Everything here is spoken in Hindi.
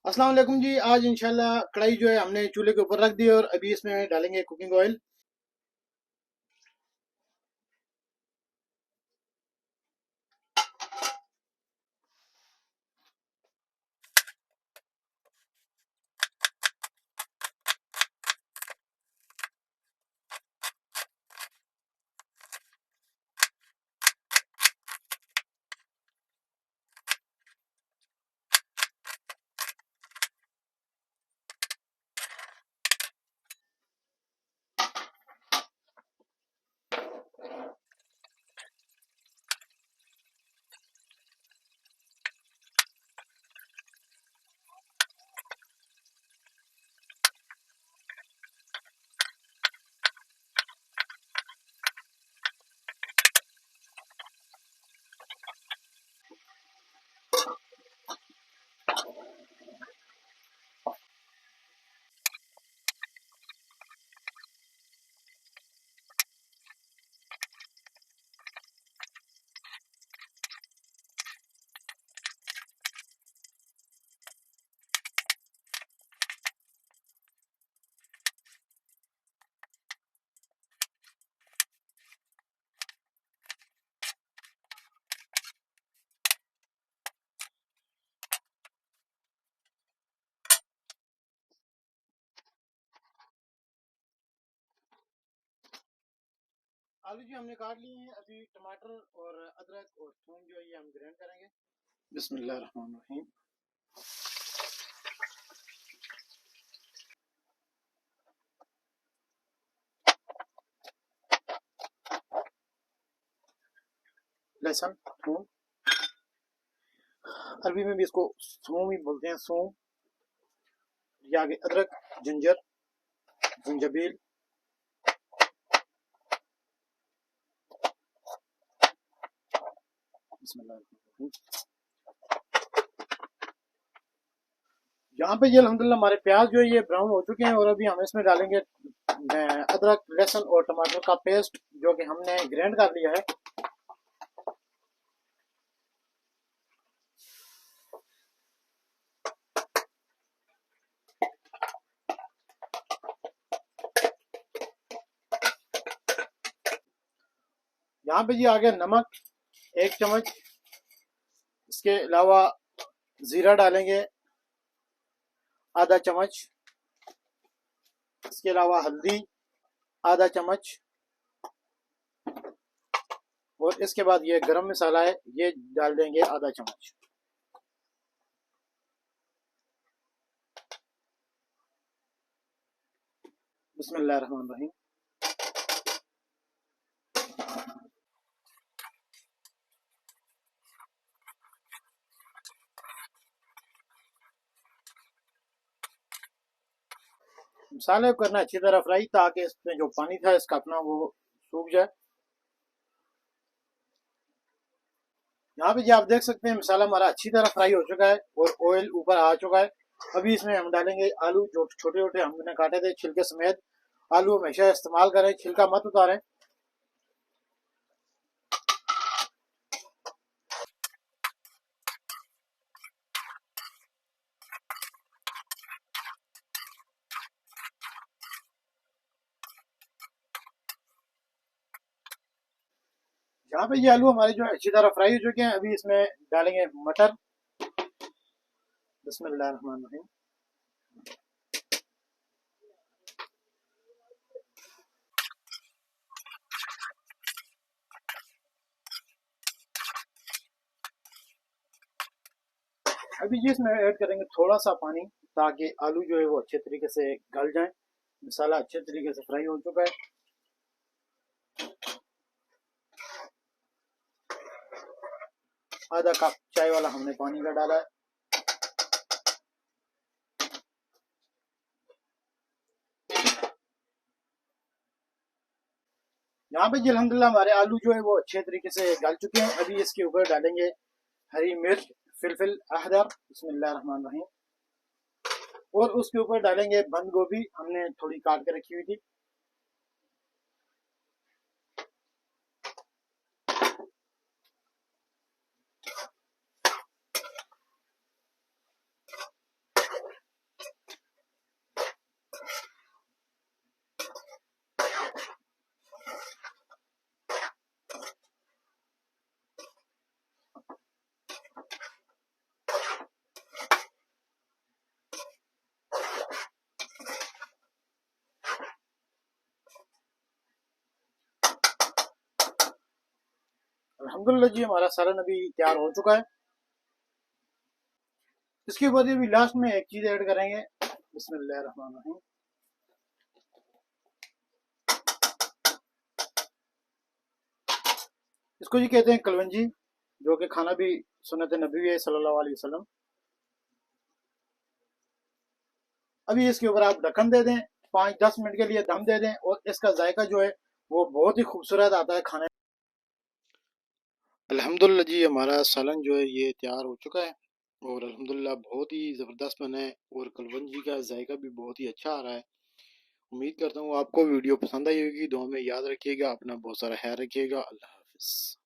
अस्सलाम वालेकुम जी। आज इंशाल्लाह कढ़ाई जो है हमने चूल्हे के ऊपर रख दी और अभी इसमें डालेंगे कुकिंग ऑयल। आलू जी हमने काट लिए हैं। अभी टमाटर और अदरक और थूम जो है ये हम ग्राइंड करेंगे। बिस्मिल्लाह रहमान रहीम। लहसुन, थूम, अरबी में भी इसको थूम ही बोलते हैं, थूम। ये आगे अदरक, जिंजर, जिंजबील। बिस्मिल्लाह रहमान रहीम। यहाँ पे ये अल्हम्दुलिल्लाह हमारे प्याज जो है ये ब्राउन हो चुके हैं और अभी हम इसमें डालेंगे अदरक, लहसुन और टमाटर का पेस्ट जो कि हमने ग्राइंड कर लिया है। यहाँ पे जी आ गया नमक 1 चम्मच। इसके अलावा जीरा डालेंगे ½ चम्मच। इसके अलावा हल्दी ½ चम्मच। और इसके बाद ये गरम मसाला है, ये डाल देंगे ½ चम्मच। बिस्मिल्लाह रहमान रहीम। मसाले को करना अच्छी तरह फ्राई ताकि इसमें जो पानी था इसका अपना वो सूख जाए। यहाँ पे जी आप देख सकते हैं मसाला हमारा अच्छी तरह फ्राई हो चुका है और ऑयल ऊपर आ चुका है। अभी इसमें हम डालेंगे आलू जो छोटे छोटे हमने काटे थे छिलके समेत। आलू हमेशा इस्तेमाल करें, छिलका मत उतारें। यहाँ पे ये आलू हमारे जो है अच्छी तरह फ्राई हो चुके हैं। अभी इसमें डालेंगे मटर। बिस्मिल्लाह रहमान रहीम। अभी जी इसमें ऐड करेंगे थोड़ा सा पानी ताकि आलू जो है वो अच्छे तरीके से गल जाए। मसाला अच्छे तरीके से फ्राई हो चुका है। ½ कप चाय वाला हमने पानी का डाला है। यहाँ पे जी अल्हम्दुलिल्लाह हमारे आलू जो है वो अच्छे तरीके से गल चुके हैं। अभी इसके ऊपर डालेंगे हरी मिर्च, फिलफिल अहदर। बिस्मिल्लाह रहमान रहीम। और उसके ऊपर डालेंगे बंद गोभी, हमने थोड़ी काट के रखी हुई थी। अल्हम्दुलिल्लाह जी हमारा सालन अभी तैयार हो चुका है। इसके बाद अभी लास्ट में एक चीज ऐड करेंगे, बिस्मिल्लाहिर्रहमानिर्रहीम। इसको जी कहते हैं कलवंजी, जो कि खाना भी सुन्नत नबी है सल्लल्लाहु अलैहि वसल्लम। अभी इसके ऊपर आप ढक्कन दे दें, 5-10 मिनट के लिए दम दे दें, और इसका जायका जो है वो बहुत ही खूबसूरत आता है खाने। अल्हम्दुलिल्लाह जी हमारा सालन जो है ये तैयार हो चुका है, और अल्हम्दुलिल्लाह बहुत ही ज़बरदस्त बना है, और कलवंजी का जायका भी बहुत ही अच्छा आ रहा है। उम्मीद करता हूँ आपको वीडियो पसंद आई होगी। दुआ में याद रखिएगा, अपना बहुत सारा ख्याल रखिएगा। अल्लाह हाफिज़।